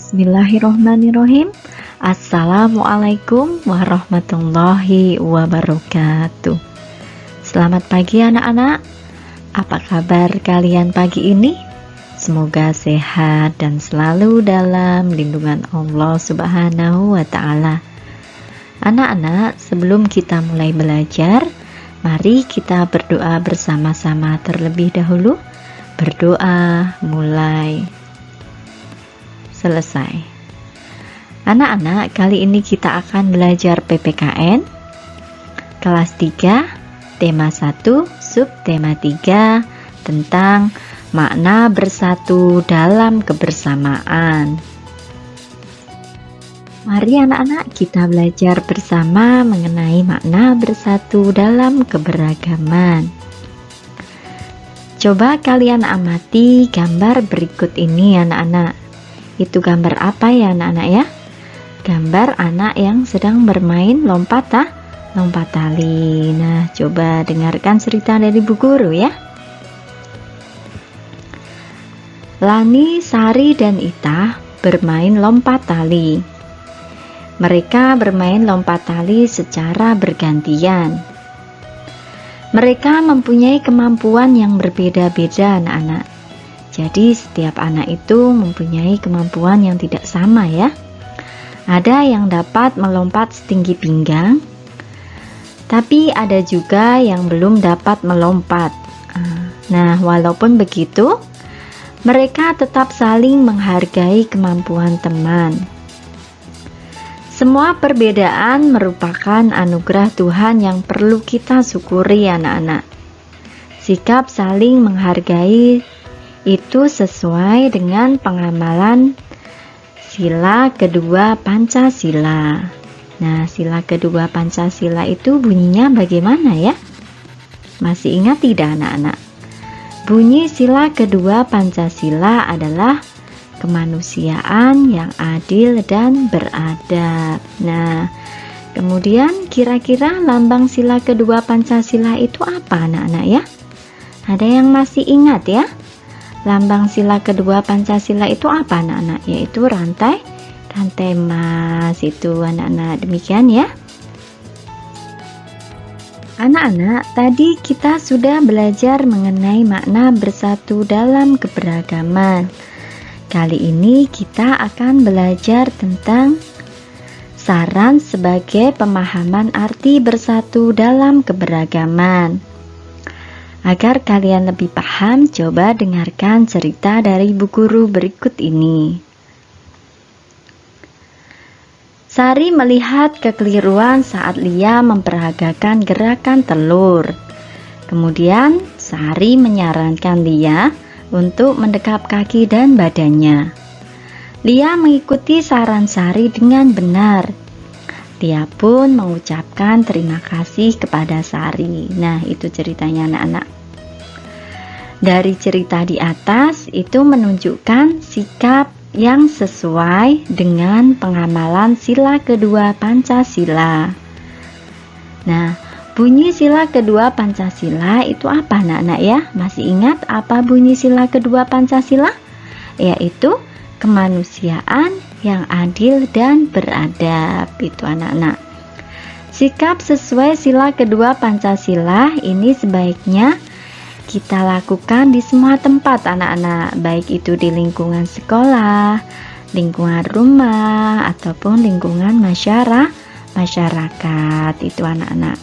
Bismillahirrohmanirrohim. Assalamualaikum warahmatullahi wabarakatuh. Selamat pagi anak-anak. Apa kabar kalian pagi ini? Semoga sehat dan selalu dalam lindungan Allah Subhanahu wa ta'ala. Anak-anak, sebelum kita mulai belajar, mari kita berdoa bersama-sama terlebih dahulu. Berdoa mulai selesai. Anak-anak, kali ini kita akan belajar PPKN kelas 3, tema 1, subtema 3 tentang makna bersatu dalam kebersamaan. Mari anak-anak, kita belajar bersama mengenai makna bersatu dalam keberagaman. Coba kalian amati gambar berikut ini anak-anak. Itu gambar apa ya anak-anak ya? Gambar anak yang sedang bermain lompat tali. Nah, coba dengarkan cerita dari Bu Guru ya. Lani, Sari, dan Ita bermain lompat tali. Mereka bermain lompat tali secara bergantian. Mereka mempunyai kemampuan yang berbeda-beda anak-anak. Jadi setiap anak itu mempunyai kemampuan yang tidak sama ya. Ada yang dapat melompat setinggi pinggang, tapi ada juga yang belum dapat melompat. Nah, walaupun begitu, mereka tetap saling menghargai kemampuan teman. Semua perbedaan merupakan anugerah Tuhan yang perlu kita syukuri anak-anak. Sikap saling menghargai itu sesuai dengan pengamalan sila kedua Pancasila. Nah, sila kedua Pancasila itu bunyinya bagaimana ya? Masih ingat tidak anak-anak? Bunyi sila kedua Pancasila adalah kemanusiaan yang adil dan beradab. Nah, kemudian kira-kira lambang sila kedua Pancasila itu apa anak-anak ya? Ada yang masih ingat ya? Lambang sila kedua Pancasila itu apa anak-anak? Yaitu rantai emas itu anak-anak, demikian ya. Anak-anak, tadi kita sudah belajar mengenai makna bersatu dalam keberagaman. Kali ini kita akan belajar tentang saran sebagai pemahaman arti bersatu dalam keberagaman. Agar kalian lebih paham, coba dengarkan cerita dari Bu Guru berikut ini. Sari melihat kekeliruan saat Lia memperagakan gerakan telur. Kemudian Sari menyarankan Lia untuk mendekap kaki dan badannya. Lia mengikuti saran Sari dengan benar. Lia pun mengucapkan terima kasih kepada Sari. Nah, itu ceritanya anak-anak. Dari cerita di atas itu menunjukkan sikap yang sesuai dengan pengamalan sila kedua Pancasila. Nah, bunyi sila kedua Pancasila itu apa anak-anak ya? Masih ingat apa bunyi sila kedua Pancasila? Yaitu kemanusiaan yang adil dan beradab. Itu anak-anak. Sikap sesuai sila kedua Pancasila ini sebaiknya kita lakukan di semua tempat anak-anak, baik itu di lingkungan sekolah, lingkungan rumah, ataupun lingkungan masyarakat. Itu anak-anak.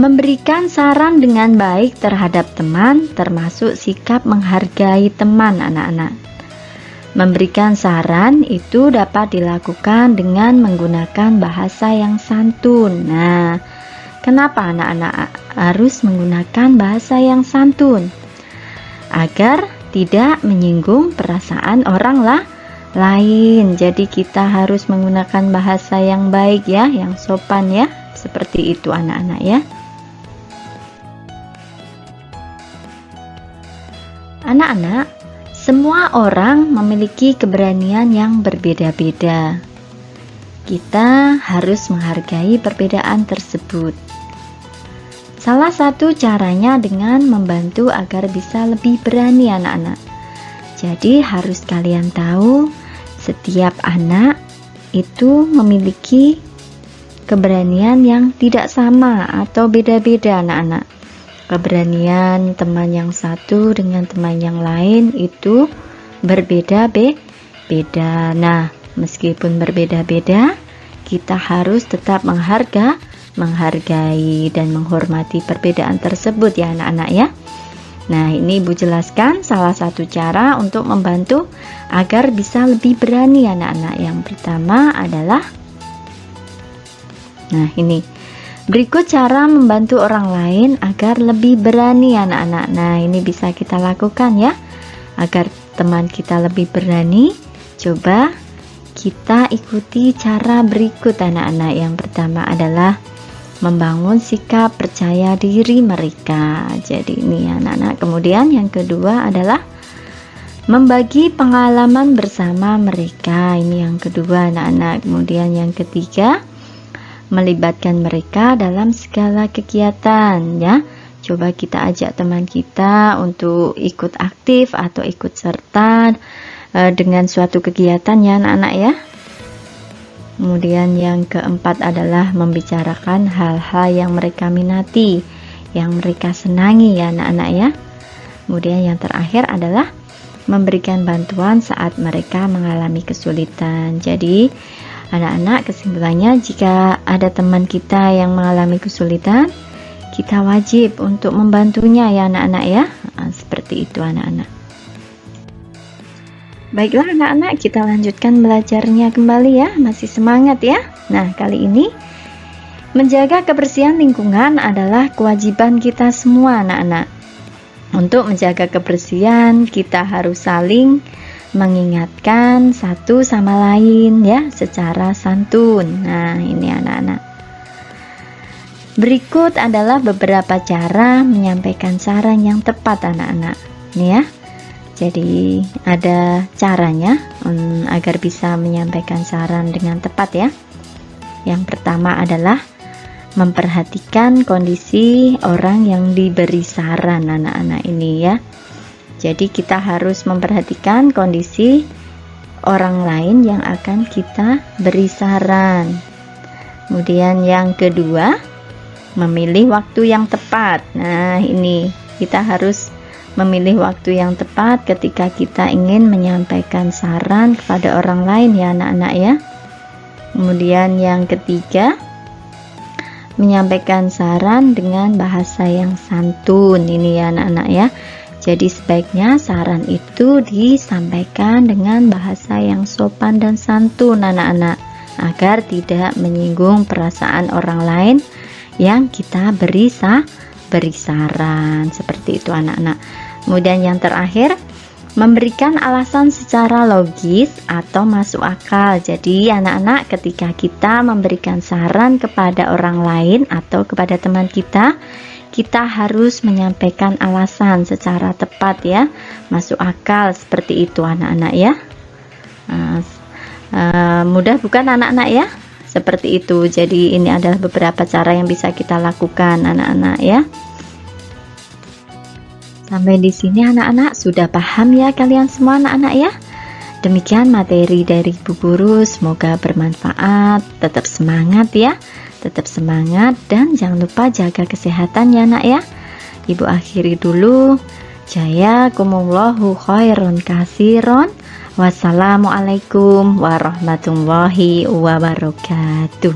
Memberikan saran dengan baik terhadap teman termasuk sikap menghargai teman anak-anak. Memberikan saran itu dapat dilakukan dengan menggunakan bahasa yang santun. Nah, kenapa anak-anak harus menggunakan bahasa yang santun? Agar tidak menyinggung perasaan orang lain. Jadi kita harus menggunakan bahasa yang baik ya, yang sopan ya. Seperti itu anak-anak ya. Anak-anak, semua orang memiliki keberanian yang berbeda-beda. Kita harus menghargai perbedaan tersebut. Salah satu caranya dengan membantu agar bisa lebih berani anak-anak. Jadi harus kalian tahu, setiap anak itu memiliki keberanian yang tidak sama atau beda-beda anak-anak. Keberanian teman yang satu dengan teman yang lain itu berbeda-beda. Nah, meskipun berbeda-beda, kita harus tetap menghargai dan menghormati perbedaan tersebut ya anak-anak ya. Nah, ini Ibu jelaskan salah satu cara untuk membantu agar bisa lebih berani anak-anak. Yang pertama adalah, nah ini, berikut cara membantu orang lain agar lebih berani anak-anak. Nah, ini bisa kita lakukan ya, agar teman kita lebih berani. Coba kita ikuti cara berikut anak-anak. Yang pertama adalah membangun sikap percaya diri mereka. Jadi ini anak-anak. Kemudian yang kedua adalah membagi pengalaman bersama mereka. Ini yang kedua anak-anak. Kemudian yang ketiga, melibatkan mereka dalam segala kegiatan ya. Coba kita ajak teman kita untuk ikut aktif atau ikut serta dengan suatu kegiatan ya anak-anak ya. Kemudian yang keempat adalah membicarakan hal-hal yang mereka minati, yang mereka senangi ya anak-anak ya. Kemudian yang terakhir adalah memberikan bantuan saat mereka mengalami kesulitan. Jadi anak-anak, kesimpulannya, jika ada teman kita yang mengalami kesulitan, kita wajib untuk membantunya ya anak-anak ya. Nah, seperti itu anak-anak. Baiklah anak-anak, kita lanjutkan belajarnya kembali ya. Masih semangat ya. Nah, kali ini menjaga kebersihan lingkungan adalah kewajiban kita semua anak-anak. Untuk menjaga kebersihan, kita harus saling mengingatkan satu sama lain ya, secara santun. Nah, ini anak-anak. Berikut adalah beberapa cara menyampaikan saran yang tepat anak-anak. Nih ya. Jadi ada caranya agar bisa menyampaikan saran dengan tepat ya. Yang pertama adalah memperhatikan kondisi orang yang diberi saran anak-anak ini ya. Jadi kita harus memperhatikan kondisi orang lain yang akan kita beri saran. Kemudian yang kedua, memilih waktu yang tepat. Nah, ini kita harus memilih waktu yang tepat ketika kita ingin menyampaikan saran kepada orang lain ya anak-anak ya. Kemudian yang ketiga, menyampaikan saran dengan bahasa yang santun. Ini ya anak-anak ya. Jadi sebaiknya saran itu disampaikan dengan bahasa yang sopan dan santun anak-anak, agar tidak menyinggung perasaan orang lain yang kita beri saran. Seperti itu anak-anak. Kemudian yang terakhir, memberikan alasan secara logis atau masuk akal. Jadi anak-anak, ketika kita memberikan saran kepada orang lain atau kepada teman kita, kita harus menyampaikan alasan secara tepat ya, masuk akal. Seperti itu anak-anak ya. Mudah bukan anak-anak ya? Seperti itu. Jadi ini adalah beberapa cara yang bisa kita lakukan anak-anak ya. Sampai di sini anak-anak sudah paham ya kalian semua anak-anak ya. Demikian materi dari Ibu Guru, semoga bermanfaat. Tetap semangat ya. Tetap semangat dan jangan lupa jaga kesehatan ya anak ya. Ibu akhiri dulu. Jazakumullahu khairan katsiran. Wassalamualaikum warahmatullahi wabarakatuh.